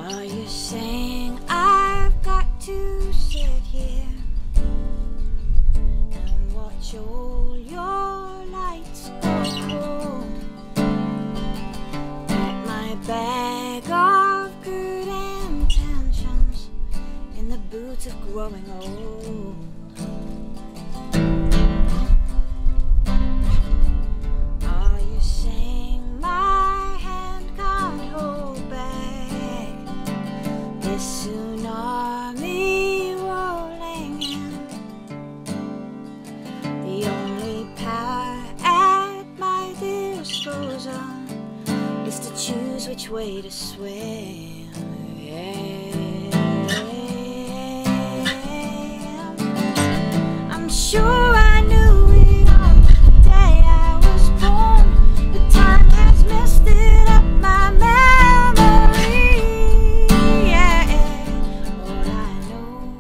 Are you saying I've got to sit here and watch all your lights go cold? Pack my bag of good intentions in the boots of growing old. Are you saying my hand can't hold back this tsunami rolling in? The only power at my disposal is to choose which way to swim. I'm sure I knew it on the day I was born, but time has messed it up my memory. All I know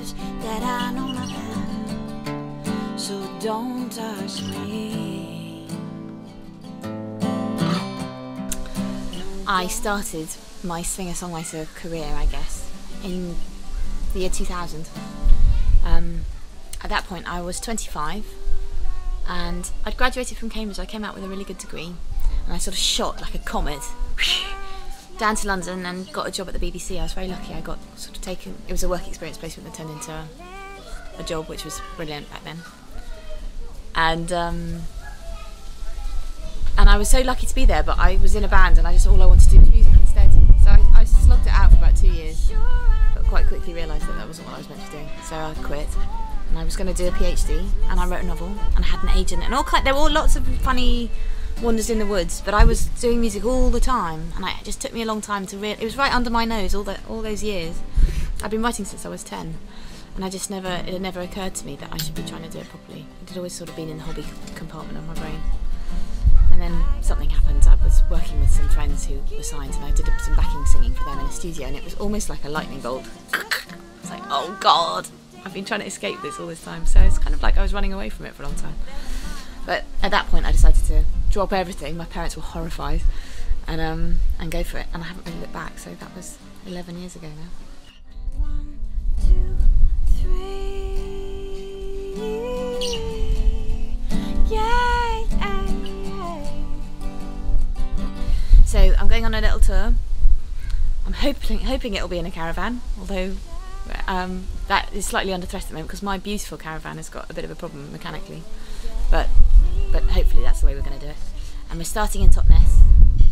is that I know nothing, so don't ask me. I started my singer-songwriter career, I guess, in the year 2000. At that point I was 25 and I'd graduated from Cambridge. I came out with a really good degree and I sort of shot like a comet down to London and got a job at the BBC. I was very lucky. I got sort of taken, it was a work experience placement that turned into a job, which was brilliant back then. And I was so lucky to be there, but I was in a band and all I wanted to do was music instead. So I slogged it out for about 2 years, but quite quickly realised that wasn't what I was meant to be doing. So I quit. And I was going to do a PhD, and I wrote a novel, and I had an agent, and there were all lots of funny wonders in the woods. But I was doing music all the time, and it just took me a long time to it was right under my nose all those years. I've been writing since I was 10, and it had never occurred to me that I should be trying to do it properly. It had always sort of been in the hobby compartment of my brain. And then something happened. I was working with some friends who were signed, and I did some backing singing for them in a studio, and it was almost like a lightning bolt. It's like, oh God, I've been trying to escape this all this time. So it's kind of like I was running away from it for a long time. But at that point I decided to drop everything. My parents were horrified, and go for it. And I haven't really looked back. So that was 11 years ago now. 1, 2, 3. Yay! So I'm going on a little tour. I'm hoping it'll be in a caravan, although that is slightly under threat at the moment because my beautiful caravan has got a bit of a problem mechanically. But hopefully that's the way we're going to do it. And we're starting in Totnes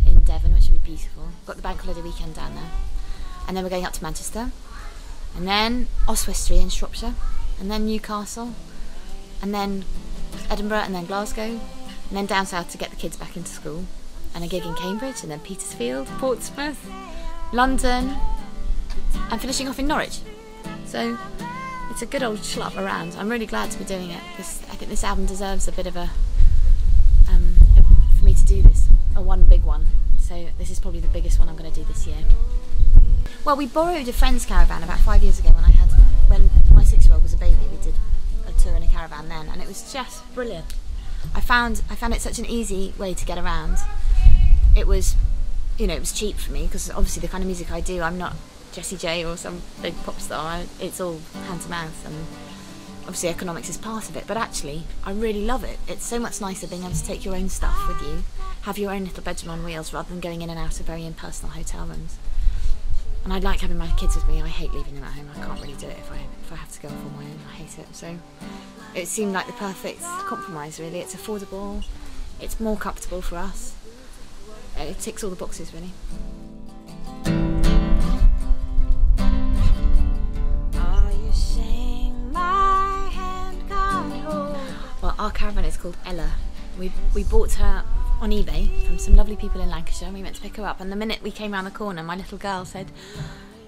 in Devon, which will be beautiful. Got the bank holiday weekend down there, and then we're going up to Manchester, and then Oswestry in Shropshire, and then Newcastle, and then Edinburgh, and then Glasgow, and then down south to get the kids back into school, and a gig in Cambridge, and then Petersfield, Portsmouth, London, and finishing off in Norwich. So it's a good old schlop around. I'm really glad to be doing it. I think this album deserves a bit of for me to do this, one big one. So this is probably the biggest one I'm going to do this year. Well, we borrowed a friend's caravan about 5 years ago when my 6-year-old was a baby. We did a tour in a caravan then, and it was just brilliant. I found it such an easy way to get around. It was, it was cheap for me because obviously the kind of music I do, I'm not Jessie J or some big pop star. It's all hand to mouth, and obviously economics is part of it, but actually I really love it. It's so much nicer being able to take your own stuff with you, have your own little bedroom on wheels rather than going in and out of very impersonal hotel rooms. And I like having my kids with me. I hate leaving them at home. I can't really do it if I have to go off on my own. I hate it. So it seemed like the perfect compromise really. It's affordable, it's more comfortable for us. It ticks all the boxes really. Well, our caravan is called Ella. We bought her on eBay from some lovely people in Lancashire, and we went to pick her up, and the minute we came around the corner my little girl said,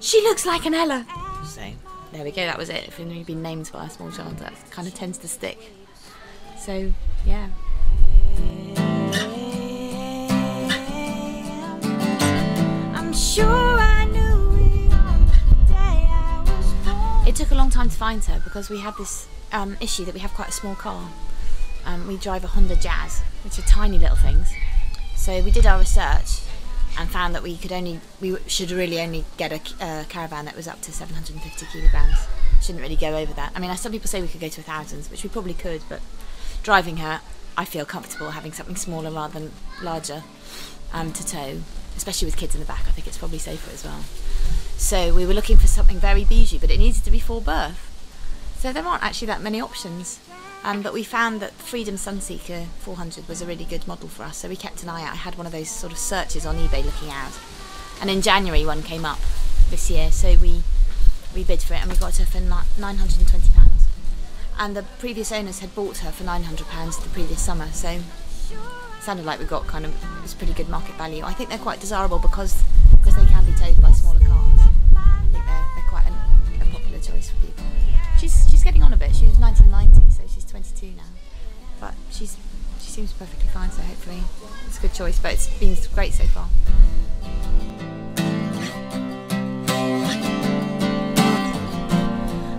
"She looks like an Ella." So there we go, that was it. If you've been named by a small child, that kind of tends to stick. So yeah. I'm sure I knew it on the day I was born. It took a long time to find her because we had this issue that we have quite a small car. We drive a Honda Jazz, which are tiny little things. So we did our research, and found that we should really only get a caravan that was up to 750 kilograms. Shouldn't really go over that. I mean, some people say we could go to 1,000, which we probably could, but driving her, I feel comfortable having something smaller rather than larger to tow, especially with kids in the back. I think it's probably safer as well. So we were looking for something very bougie, but it needed to be full berth. So there aren't actually that many options. But we found that Freedom Sunseeker 400 was a really good model for us, so we kept an eye out. I had one of those sort of searches on eBay looking out, and in January one came up this year, so we bid for it and we got her for £920. And the previous owners had bought her for £900 the previous summer, so it sounded like we got it was pretty good market value. I think they're quite desirable because they can be towed by smaller cars. I think they're quite a popular choice for people. She's getting on a bit. She was 1990, so she's 22 now. But she seems perfectly fine, so hopefully it's a good choice. But it's been great so far.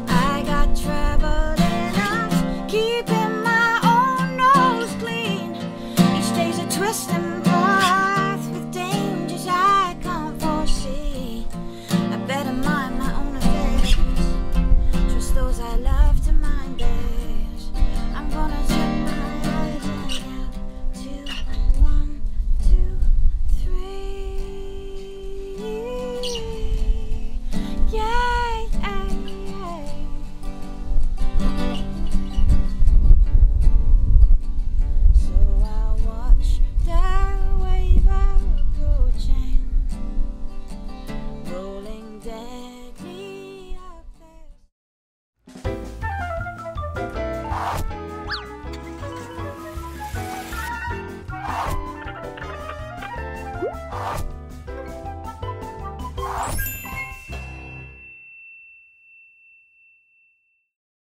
I got trouble enough keeping my own nose clean. Each day's a twisting path with dangers I can't foresee. I better mind my own affairs. Trust those I love to mind theirs. I'm gonna set my eyes out. 2, 1, 2, 3. Yeah, yeah, yeah. So I'll watch the wave approaching, rolling deadly up there.